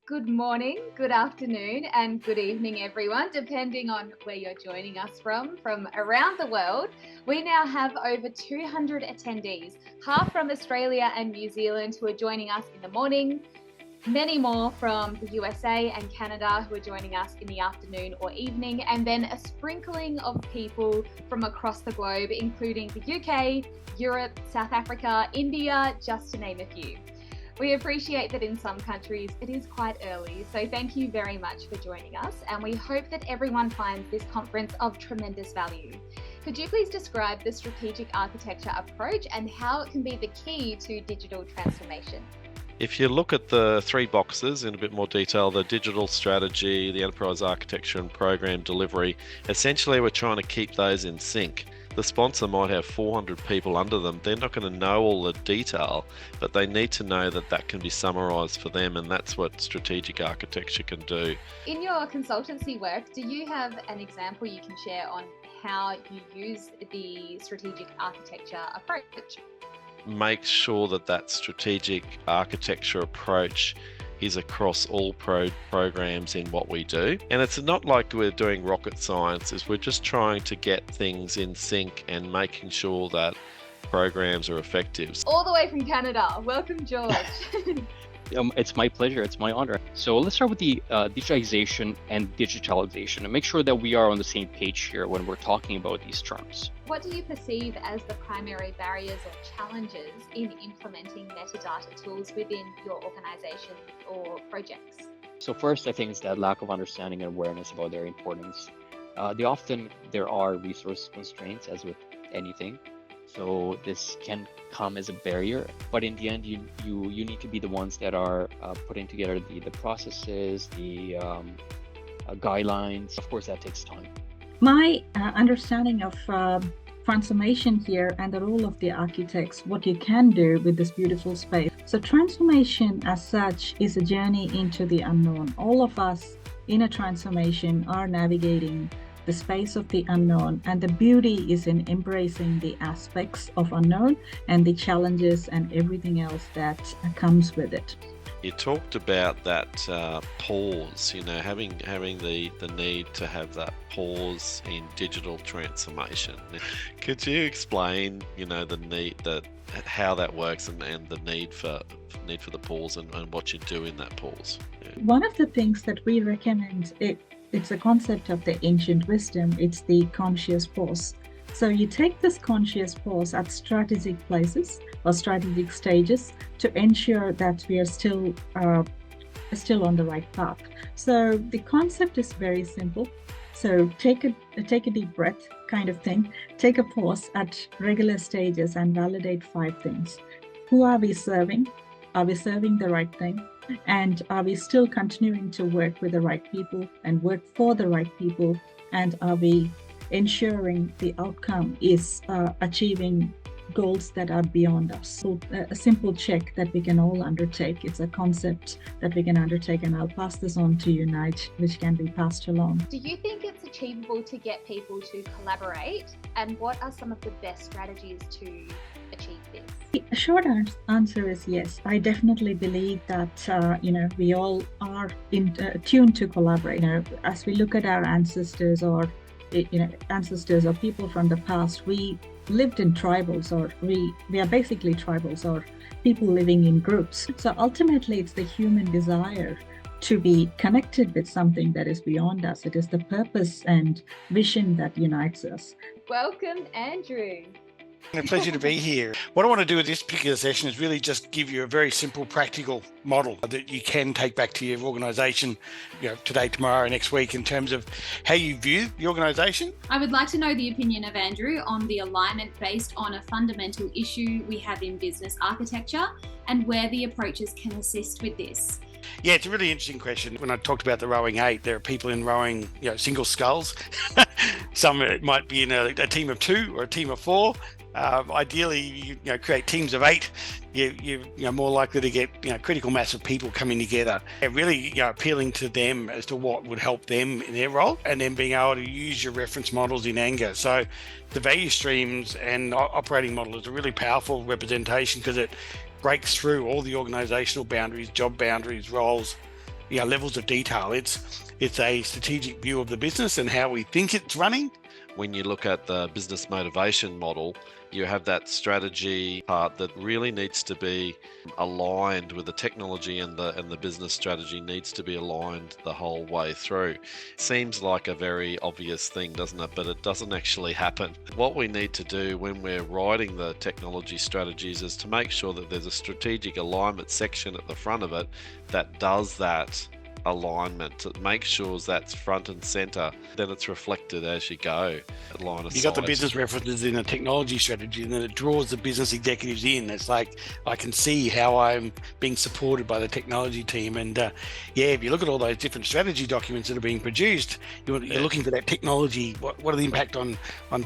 Good morning, good afternoon, and good evening, everyone, depending on where you're joining us from around the world. We now have over 200 attendees, half from Australia and New Zealand who are joining us in the morning, many more from the USA and Canada who are joining us in the afternoon or evening, and then a sprinkling of people from across the globe, including the UK, Europe, South Africa, India, just to name a few. We appreciate that in some countries it is quite early, so thank you very much for joining us, and we hope that everyone finds this conference of tremendous value. Could you please describe the strategic architecture approach and how it can be the key to digital transformation? If you look at the three boxes in a bit more detail, the digital strategy, the enterprise architecture and program delivery, essentially we're trying to keep those in sync. The sponsor might have 400 people under them. They're not going to know all the detail, but they need to know that that can be summarized for them, and that's what strategic architecture can do. In your consultancy work, do you have an example you can share on how you use the strategic architecture approach? Make sure that that strategic architecture approach is across all programs in what we do. And it's not like we're doing rocket science, we're just trying to get things in sync and making sure that programs are effective. All the way from Canada, welcome George. It's my pleasure, it's my honor. So let's start with the digitization and digitalization and make sure that we are on the same page here when we're talking about these terms. What do you perceive as the primary barriers or challenges in implementing metadata tools within your organization or projects? So first, I think it's that lack of understanding and awareness about their importance. There are resource constraints, as with anything. So this can come as a barrier, but in the end, you need to be the ones that are putting together the processes, the guidelines. Of course, that takes time. My understanding of transformation here and the role of the architects, what you can do with this beautiful space. So transformation as such is a journey into the unknown. All of us in a transformation are navigating the space of the unknown, and the beauty is in embracing the aspects of unknown and the challenges and everything else that comes with it. You talked about that pause, having the need to have that pause in digital transformation. Could you explain, the need, how that works and the need for the pause and what you do in that pause? Yeah. One of the things that we recommend, it's a concept of the ancient wisdom. It's the conscious pause. So you take this conscious pause at strategic places or strategic stages to ensure that we are still on the right path. So the concept is very simple. So take a deep breath kind of thing. Take a pause at regular stages and validate 5 things. Who are we serving? Are we serving the right thing? And are we still continuing to work with the right people and work for the right people? And are we ensuring the outcome is achieving goals that are beyond us? So a simple check that we can all undertake. It's a concept that we can undertake, and I'll pass this on to you, Nige, which can be passed along. Do you think it's achievable to get people to collaborate? And what are some of the best strategies to achieve this? The short answer is yes. I definitely believe that we all are tuned to collaborate. As we look at our ancestors or people from the past, we lived in tribals, or we are basically tribals, or people living in groups. So ultimately, it's the human desire to be connected with something that is beyond us. It is the purpose and vision that unites us. Welcome, Andrew. A pleasure to be here. What I want to do with this particular session is really just give you a very simple, practical model that you can take back to your organisation, today, tomorrow, next week, in terms of how you view the organisation. I would like to know the opinion of Andrew on the alignment based on a fundamental issue we have in business architecture and where the approaches can assist with this. Yeah, it's a really interesting question. When I talked about the rowing 8, there are people in rowing, single sculls. Some might be in a team of 2 or a team of 4. Ideally, you create teams of 8. You're more likely to get critical mass of people coming together and really appealing to them as to what would help them in their role, and then being able to use your reference models in anger. So the value streams and operating model is a really powerful representation because it breaks through all the organizational boundaries, job boundaries, roles, levels of detail. It's a strategic view of the business and how we think it's running. When you look at the business motivation model, you have that strategy part that really needs to be aligned with the technology, and the business strategy needs to be aligned the whole way through. It seems like a very obvious thing, doesn't it? But it doesn't actually happen. What we need to do when we're writing the technology strategies is to make sure that there's a strategic alignment section at the front of it that does that alignment, to make sure that's front and center, then it's reflected as you go. Line of You got the sight. business references in a technology strategy, and then it draws the business executives in. It's like, I can see how I'm being supported by the technology team. And if you look at all those different strategy documents that are being produced, you're looking for that technology. What are the impact on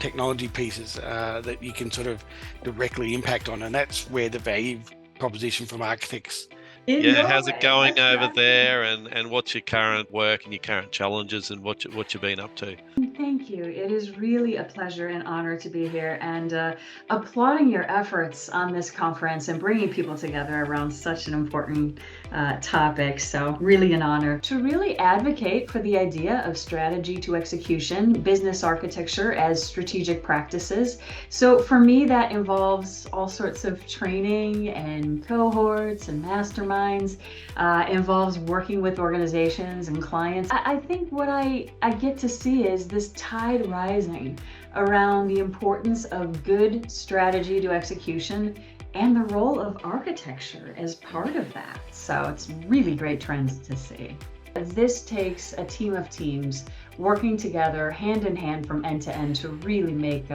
technology pieces that you can sort of directly impact on? And that's where the value proposition from architects. How's it going over there, and what's your current work and your current challenges, and what you've been up to? Thank you. It is really a pleasure and honor to be here, and applauding your efforts on this conference and bringing people together around such an important topic. So really an honor to really advocate for the idea of strategy to execution, business architecture as strategic practices. So for me, that involves all sorts of training and cohorts and masterminds, involves working with organizations and clients. I think what I get to see is this tide rising around the importance of good strategy to execution and the role of architecture as part of that. So it's really great trends to see. This takes a team of teams working together hand in hand from end to end to really make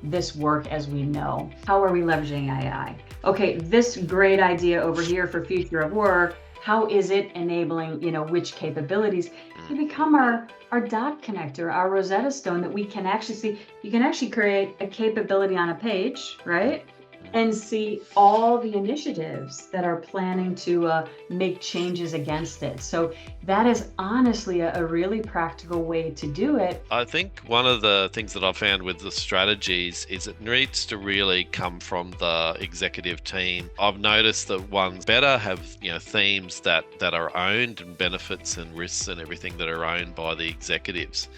this work as we know. How are we leveraging AI? Okay, this great idea over here for future of work, how is it enabling, which capabilities to become our dot connector, our Rosetta Stone that we can actually see. You can actually create a capability on a page, right? And see all the initiatives that are planning to make changes against it. So that is honestly a really practical way to do it. I think one of the things that I've found with the strategies is it needs to really come from the executive team. I've noticed that ones better have themes that are owned, and benefits and risks and everything that are owned by the executives.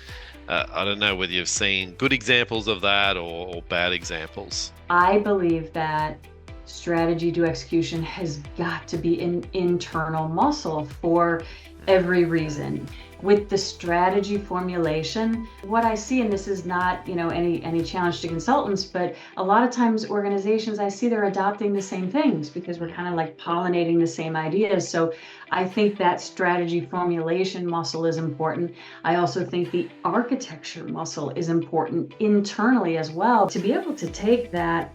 I don't know whether you've seen good examples of that or bad examples. I believe that strategy to execution has got to be an internal muscle for every reason. With the strategy formulation, what I see, and this is not, any challenge to consultants, but a lot of times organizations, I see they're adopting the same things because we're kind of like pollinating the same ideas. So I think that strategy formulation muscle is important. I also think the architecture muscle is important internally as well, to be able to take that,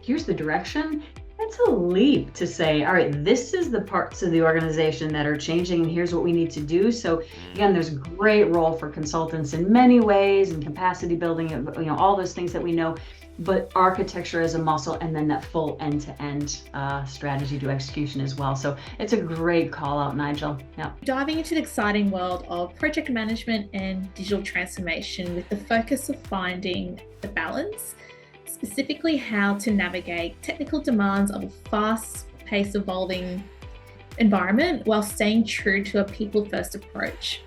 here's the direction. It's a leap to say, all right, this is the parts of the organization that are changing, and here's what we need to do. So again, there's a great role for consultants in many ways, and capacity building, all those things that we know, but architecture as a muscle, and then that full end-to-end strategy to execution as well. So it's a great call out, Nigel. Yeah. Diving into the exciting world of project management and digital transformation with the focus of finding the balance, specifically how to navigate technical demands of a fast-paced evolving environment while staying true to a people-first approach.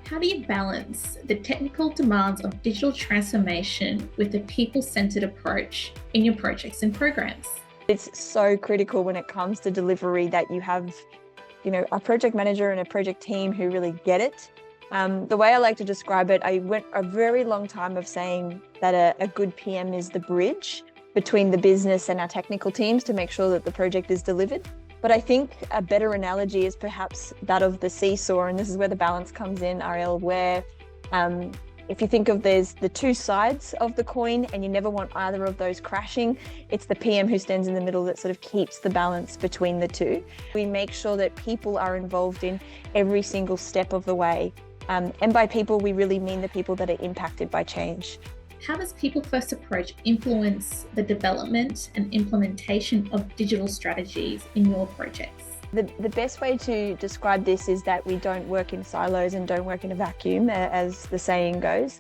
How do you balance the technical demands of digital transformation with a people-centered approach in your projects and programs? It's so critical when it comes to delivery that you have, a project manager and a project team who really get it. The way I like to describe it, I went a very long time of saying that a good PM is the bridge between the business and our technical teams to make sure that the project is delivered. But I think a better analogy is perhaps that of the seesaw, and this is where the balance comes in, Ariel, where if you think of there's the two sides of the coin and you never want either of those crashing, it's the PM who stands in the middle that sort of keeps the balance between the two. We make sure that people are involved in every single step of the way. And by people, we really mean the people that are impacted by change. How does people-first approach influence the development and implementation of digital strategies in your projects? The best way to describe this is that we don't work in silos and don't work in a vacuum, as the saying goes.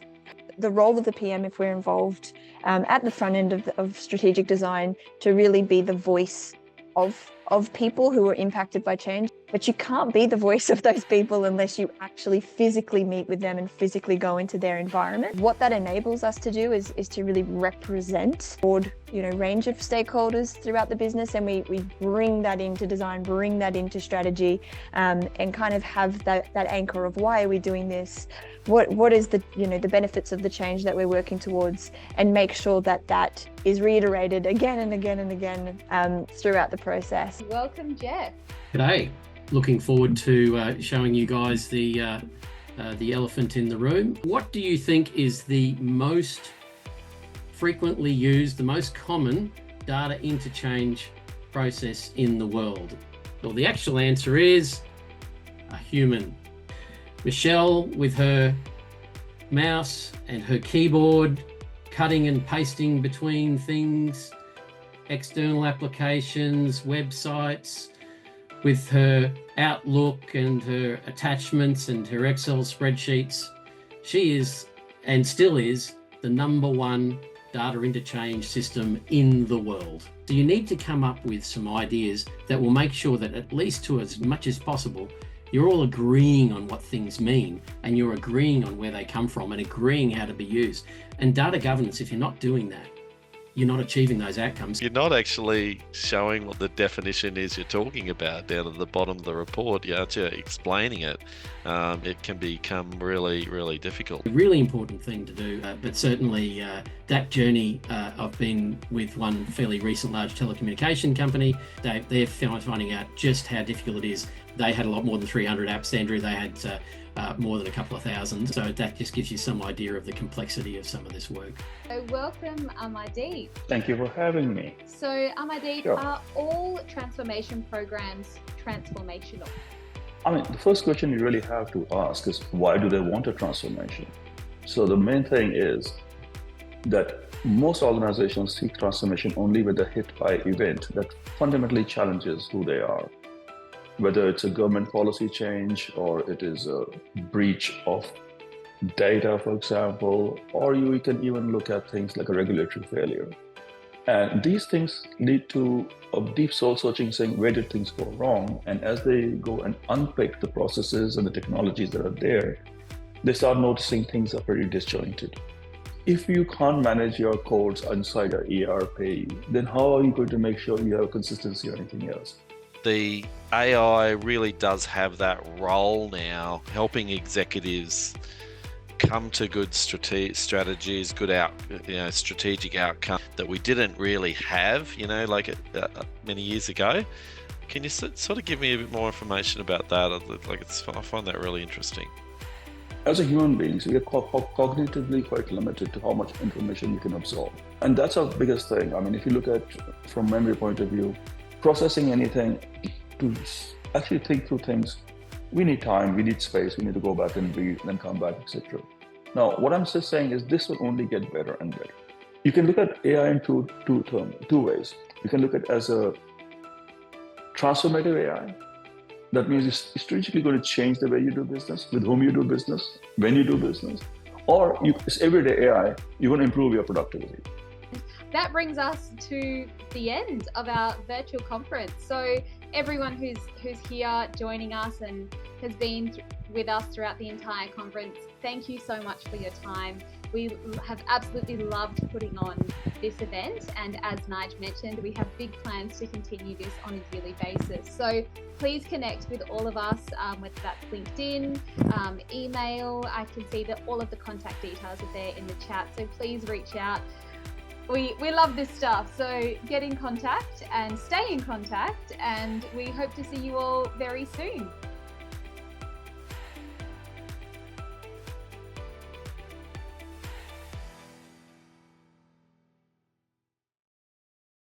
The role of the PM, if we're involved at the front end of strategic design, to really be the voice of people who are impacted by change. but you can't be the voice of those people unless you actually physically meet with them and physically go into their environment. What that enables us to do is to really represent a broad, range of stakeholders throughout the business, and we bring that into design, bring that into strategy, and kind of have that anchor of why are we doing this, what is the the benefits of the change that we're working towards, and make sure that is reiterated again and again and again throughout the process. Welcome, Jeff. G'day. Looking forward to showing you guys the elephant in the room. What do you think is the most frequently used, the most common data interchange process in the world? Well, the actual answer is a human. Michelle, with her mouse and her keyboard, cutting and pasting between things, external applications, websites, with her Outlook and her attachments and her Excel spreadsheets. She is, and still is, the #1 data interchange system in the world. So you need to come up with some ideas that will make sure that, at least to as much as possible, you're all agreeing on what things mean, and you're agreeing on where they come from and agreeing how to be used. And data governance, if you're not doing that, you're not achieving those outcomes. You're not actually showing what the definition is you're talking about down at the bottom of the report. You're explaining it. It can become really, really difficult. A really important thing to do, but certainly that journey, I've been with one fairly recent large telecommunication company. They're finding out just how difficult it is. They had a lot more than 300 apps, Andrew. They had more than a couple of thousand. So that just gives you some idea of the complexity of some of this work. So welcome, Amardeep. Thank you for having me. So Amardeep, Sure. Are all transformation programs transformational? I mean, the first question you really have to ask is, why do they want a transformation? So the main thing is that most organizations seek transformation only when they're hit by an event that fundamentally challenges who they are. Whether it's a government policy change, or it is a breach of data, for example, or you can even look at things like a regulatory failure. And these things lead to a deep soul searching, saying, where did things go wrong? And as they go and unpick the processes and the technologies that are there, they start noticing things are pretty disjointed. If you can't manage your codes inside an ERP, then how are you going to make sure you have consistency or anything else? The AI really does have that role now, helping executives come to good strategies, good strategic outcome that we didn't really have, many years ago. Can you sort of give me a bit more information about that? I find that really interesting. As a human beings, we are cognitively quite limited to how much information we can absorb. And that's our biggest thing. I mean, if you look at from memory point of view, processing anything, to actually think through things, we need time, we need space, we need to go back and breathe, then come back, etc. Now, what I'm just saying is this will only get better and better. You can look at AI in two ways. You can look at it as a transformative AI. That means it's strategically going to change the way you do business, with whom you do business, when you do business. Or it's everyday AI, you're going to improve your productivity. That brings us to the end of our virtual conference. So everyone who's here joining us and has been with us throughout the entire conference, thank you so much for your time. We have absolutely loved putting on this event, and as Nige mentioned, we have big plans to continue this on a yearly basis. So please connect with all of us, whether that's LinkedIn, email. I can see that all of the contact details are there in the chat, so please reach out. We love this stuff, so get in contact and stay in contact, and we hope to see you all very soon.